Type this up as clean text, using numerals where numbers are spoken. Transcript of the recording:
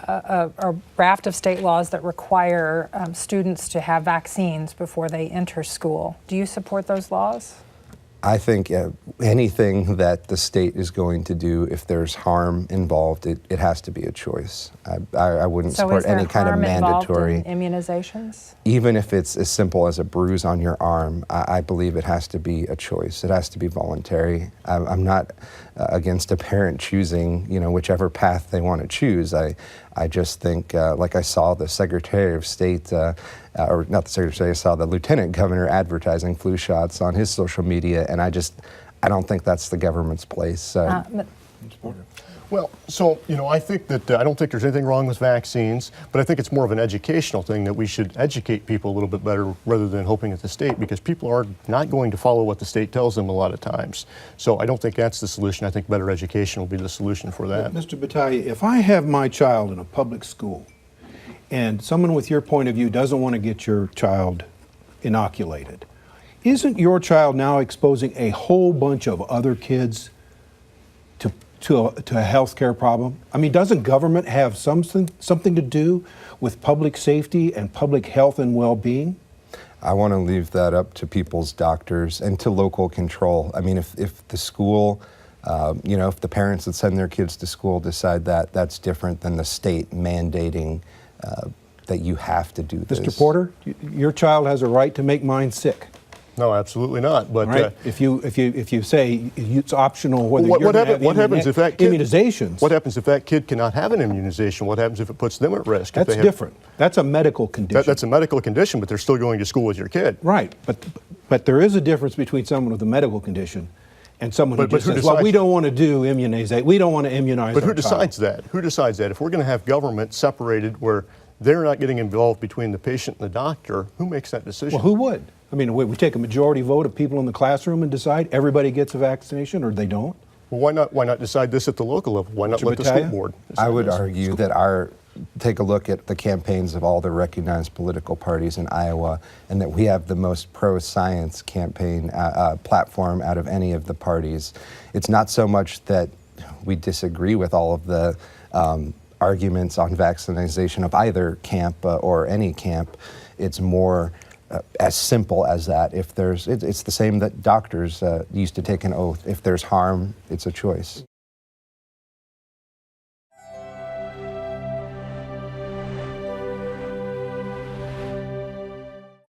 a raft of state laws that require students to have vaccines before they enter school. Do you support those laws? I think anything that the state is going to do, if there's harm involved, it has to be a choice. I wouldn't support any kind of mandatory. So is there harm involved in immunizations? Even if it's as simple as a bruise on your arm, I believe it has to be a choice. It has to be voluntary. I'm not against a parent choosing, whichever path they want to choose. I just think, like I saw the Secretary of State, or not the Secretary, I saw the Lieutenant Governor advertising flu shots on his social media, and I don't think that's the government's place. Well, so, I think that I don't think there's anything wrong with vaccines, but I think it's more of an educational thing that we should educate people a little bit better rather than hoping at the state, because people are not going to follow what the state tells them a lot of times. So I don't think that's the solution. I think better education will be the solution for that. Mr. Battaglia, if I have my child in a public school and someone with your point of view doesn't want to get your child inoculated, isn't your child now exposing a whole bunch of other kids to a health care problem? I mean, doesn't government have something to do with public safety and public health and well-being? I want to leave that up to people's doctors and to local control. I mean, if the school, if the parents that send their kids to school decide that, that's different than the state mandating that you have to do this. Mr. Porter, your child has a right to make mine sick. No, absolutely not. But right? If you say it's optional whether you're going to have immunizations. What happens if that kid cannot have an immunization? What happens if it puts them at risk? That's different. That's a medical condition. That's a medical condition, but they're still going to school with your kid. Right, but there is a difference between someone with a medical condition and someone who just says, well, we don't want to do immunization. We don't want to immunize But our who decides child. that? Who decides that? If we're going to have government separated where they're not getting involved between the patient and the doctor, who makes that decision? Well, who would? I mean, we take a majority vote of people in the classroom and decide everybody gets a vaccination or they don't? Well, why not decide this at the local level? Why not let the school board decide I would this? argue that take a look at the campaigns of all the recognized political parties in Iowa, and that we have the most pro-science campaign platform out of any of the parties. It's not so much that we disagree with all of the arguments on vaccination of either camp or any camp. It's more as simple as that. It's the same that doctors used to take an oath. If there's harm, it's a choice.